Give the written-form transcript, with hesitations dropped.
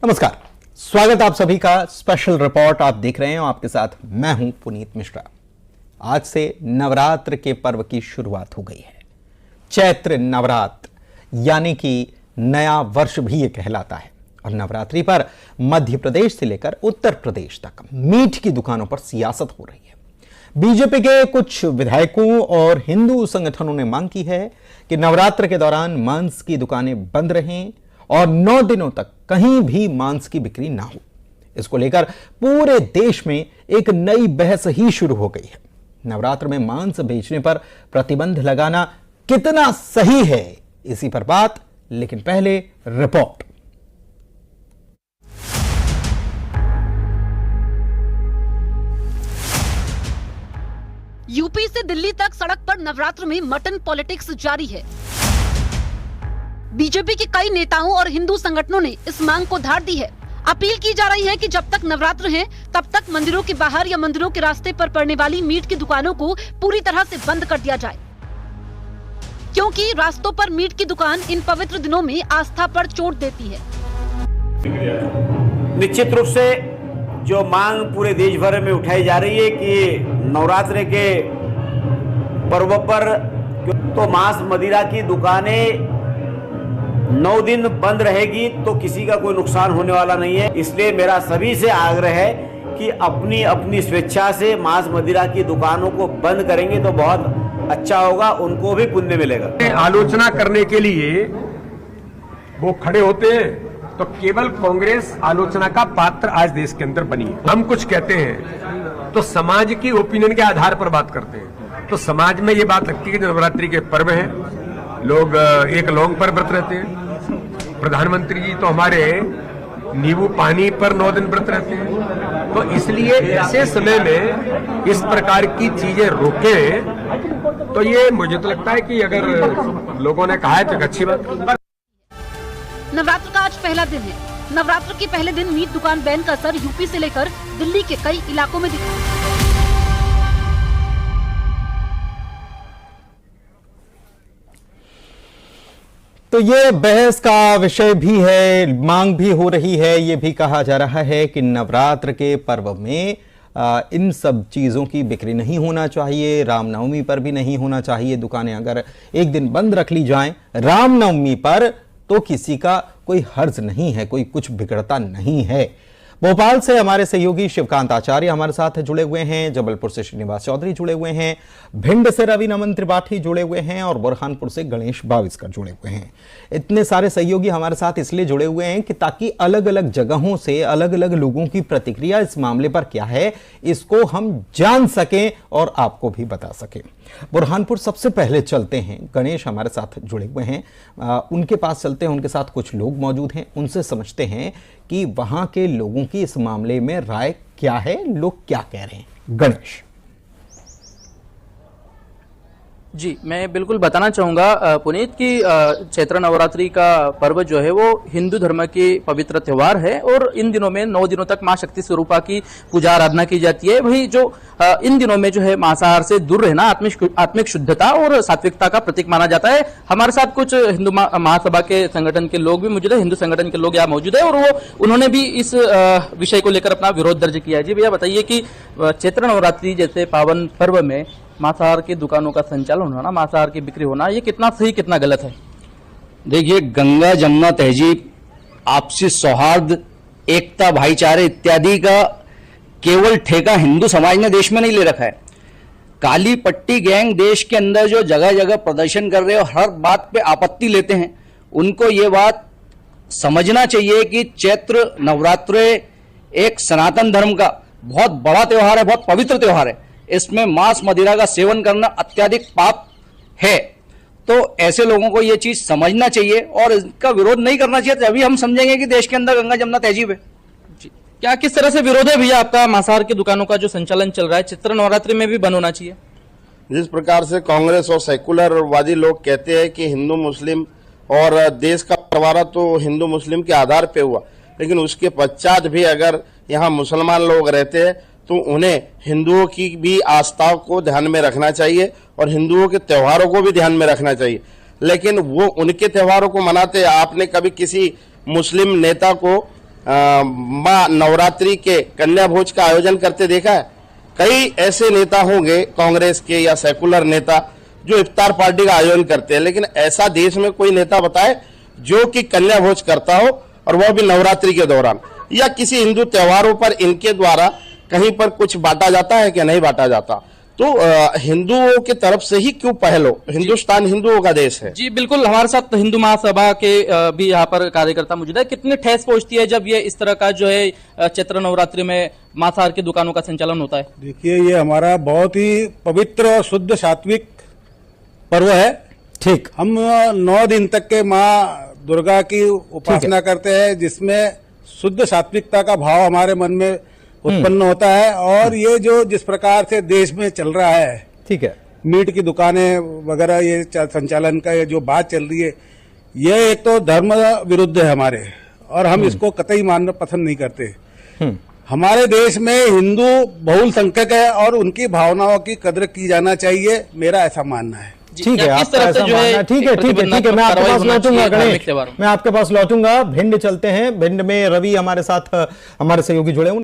नमस्कार, स्वागत आप सभी का स्पेशल रिपोर्ट आप देख रहे हैं। आपके साथ मैं हूं पुनीत मिश्रा। आज से नवरात्र के पर्व की शुरुआत हो गई है। चैत्र नवरात्र यानी कि नया वर्ष भी ये कहलाता है। और नवरात्रि पर मध्य प्रदेश से लेकर उत्तर प्रदेश तक मीट की दुकानों पर सियासत हो रही है। बीजेपी के कुछ विधायकों और हिंदू संगठनों ने मांग की है कि नवरात्र के दौरान मांस की दुकानें बंद रहें और 9 दिनों तक कहीं भी मांस की बिक्री ना हो। इसको लेकर पूरे देश में एक नई बहस ही शुरू हो गई है। नवरात्र में मांस बेचने पर प्रतिबंध लगाना कितना सही है, इसी पर बात, लेकिन पहले रिपोर्ट। यूपी से दिल्ली तक सड़क पर नवरात्र में मटन पॉलिटिक्स जारी है। बीजेपी के कई नेताओं और हिंदू संगठनों ने इस मांग को धार दी है। अपील की जा रही है कि जब तक नवरात्र है तब तक मंदिरों के बाहर या मंदिरों के रास्ते पर पड़ने वाली मीट की दुकानों को पूरी तरह से बंद कर दिया जाए, क्योंकि रास्तों पर मीट की दुकान इन पवित्र दिनों में आस्था पर चोट देती है। निश्चित रूप से जो मांग पूरे देश भर में उठाई जा रही है कि नवरात्र के पर्व पर तो मांस मदिरा की दुकानें 9 दिन बंद रहेगी तो किसी का कोई नुकसान होने वाला नहीं है। इसलिए मेरा सभी से आग्रह है कि अपनी अपनी स्वेच्छा से मांस मदिरा की दुकानों को बंद करेंगे तो बहुत अच्छा होगा, उनको भी पुण्य मिलेगा। आलोचना करने के लिए वो खड़े होते हैं तो केवल कांग्रेस आलोचना का पात्र आज देश के अंदर बनी है। हम कुछ कहते हैं तो समाज की ओपिनियन के आधार पर बात करते हैं। तो समाज में ये बात लगती है कि नवरात्रि के पर्व है, लोग एक लौंग पर व्रत रहते हैं। प्रधानमंत्री जी तो हमारे नींबू पानी पर 9 दिन व्रत रहते हैं। तो इसलिए ऐसे समय में इस प्रकार की चीजें रोकें तो ये मुझे तो लगता है कि अगर लोगों ने कहा है तो अच्छी बात। नवरात्र का आज पहला दिन है। नवरात्र के पहले दिन मीट दुकान बैन का असर यूपी से लेकर दिल्ली के कई इलाकों में दिखा। तो ये बहस का विषय भी है, मांग भी हो रही है। ये भी कहा जा रहा है कि नवरात्र के पर्व में इन सब चीज़ों की बिक्री नहीं होना चाहिए। रामनवमी पर भी नहीं होना चाहिए। दुकानें अगर एक दिन बंद रख ली जाएं रामनवमी पर तो किसी का कोई हर्ज नहीं है, कोई कुछ बिगड़ता नहीं है। भोपाल से हमारे सहयोगी शिवकांत आचार्य हमारे साथ जुड़े हुए हैं, जबलपुर से श्रीनिवास चौधरी जुड़े हुए हैं, भिंड से रवि नमन त्रिपाठी जुड़े हुए हैं और बुरहानपुर से गणेश बाविस्कर जुड़े हुए हैं। इतने सारे सहयोगी हमारे साथ इसलिए जुड़े हुए हैं कि ताकि अलग अलग जगहों से अलग अलग लोगों की प्रतिक्रिया इस मामले पर क्या है इसको हम जान सकें और आपको भी बता सकें। बुरहानपुर सबसे पहले चलते हैं, गणेश हमारे साथ जुड़े हुए हैं, उनके पास चलते हैं। उनके साथ कुछ लोग मौजूद हैं, उनसे समझते हैं कि वहां के लोगों की इस मामले में राय क्या है, लोग क्या कह रहे हैं। गणेश जी, मैं बिल्कुल बताना चाहूँगा पुनीत कि चैत्र नवरात्रि का पर्व जो है वो हिंदू धर्म की पवित्र त्योहार है और इन दिनों में 9 दिनों तक माँ शक्ति स्वरूपा की पूजा आराधना की जाती है। वही जो इन दिनों में जो है मांसाहार से दूर रहना आत्मिक शुद्धता और सात्विकता का प्रतीक माना जाता है। हमारे साथ कुछ हिंदू महासभा के संगठन के लोग भी मौजूद है, हिंदू संगठन के लोग यहाँ मौजूद है और उन्होंने भी इस विषय को लेकर अपना विरोध दर्ज किया है। जी भैया बताइए कि चैत्र नवरात्रि जैसे पावन पर्व में मांसाहार की दुकानों का संचालन होना, मांसाहार की बिक्री होना, ये कितना सही कितना गलत है? देखिए, गंगा जमुना तहजीब, आपसी सौहार्द, एकता, भाईचारे इत्यादि का केवल ठेका हिंदू समाज ने देश में नहीं ले रखा है। काली पट्टी गैंग देश के अंदर जो जगह जगह प्रदर्शन कर रहे हैं और हर बात पे आपत्ति लेते हैं, उनको ये बात समझना चाहिए कि चैत्र नवरात्र एक सनातन धर्म का बहुत बड़ा त्योहार है, बहुत पवित्र त्योहार है। इसमें मांस मदिरा का सेवन करना अत्यधिक पाप है। तो ऐसे लोगों को ये चीज समझना चाहिए और इसका विरोध नहीं करना चाहिए, तभी हम समझेंगे कि देश के अंदर गंगा जमुना तहजीब है। क्या किस तरह से विरोध है भैया आपका मांसाहार की दुकानों का जो संचालन चल रहा है चित्र नवरात्रि में भी बंद होना चाहिए? जिस प्रकार से कांग्रेस और सेकुलरवादी लोग कहते हैं कि हिंदू मुस्लिम और देश का बंटवारा तो हिंदू मुस्लिम के आधार पे हुआ, लेकिन उसके पश्चात भी अगर यहाँ मुसलमान लोग रहते हैं तो उन्हें हिंदुओं की भी आस्थाओं को ध्यान में रखना चाहिए और हिंदुओं के त्योहारों को भी ध्यान में रखना चाहिए। लेकिन वो उनके त्योहारों को मनाते हैं। आपने कभी किसी मुस्लिम नेता को माँ नवरात्रि के कन्या भोज का आयोजन करते देखा है? कई ऐसे नेता होंगे कांग्रेस के या सेकुलर नेता जो इफ्तार पार्टी का आयोजन करते हैं, लेकिन ऐसा देश में कोई नेता बताए जो कि कन्या भोज करता हो, और वह भी नवरात्रि के दौरान, या किसी हिंदू त्योहारों पर इनके द्वारा कहीं पर कुछ बांटा जाता है कि नहीं बांटा जाता? तो हिंदुओं की तरफ से ही क्यों पहल हो? हिंदुस्तान हिंदुओं का देश है। जी बिल्कुल, हमारे साथ हिंदू महासभा के भी यहाँ पर कार्यकर्ता मौजूद है। कितनी ठेस पहुंचती है जब ये इस तरह का जो है चैत्र नवरात्रि में मांसाहार की दुकानों का संचालन होता है? देखिए, ये हमारा बहुत ही पवित्र और शुद्ध सात्विक पर्व है। ठीक, हम 9 दिन तक के माँ दुर्गा की उपासना करते हैं, जिसमें शुद्ध सात्विकता का भाव हमारे मन में उत्पन्न होता है। और ये जो जिस प्रकार से देश में चल रहा है, ठीक है, मीट की दुकानें वगैरह, ये संचालन का ये जो बात चल रही है, ये एक तो धर्म विरुद्ध है हमारे, और हम इसको कतई मानना पसंद नहीं करते। हमारे देश में हिंदू बहुल संख्यक है और उनकी भावनाओं की कदर की जाना चाहिए, मेरा ऐसा मानना है। ठीक है, आपका ऐसा मानना, ठीक है, ठीक है, ठीक है। मैं आपके पास लौटूंगा गणेश, मैं आपके पास लौटूंगा। भिंड चलते हैं। भिंड में रवि हमारे साथ, हमारे सहयोगी जुड़े हुए।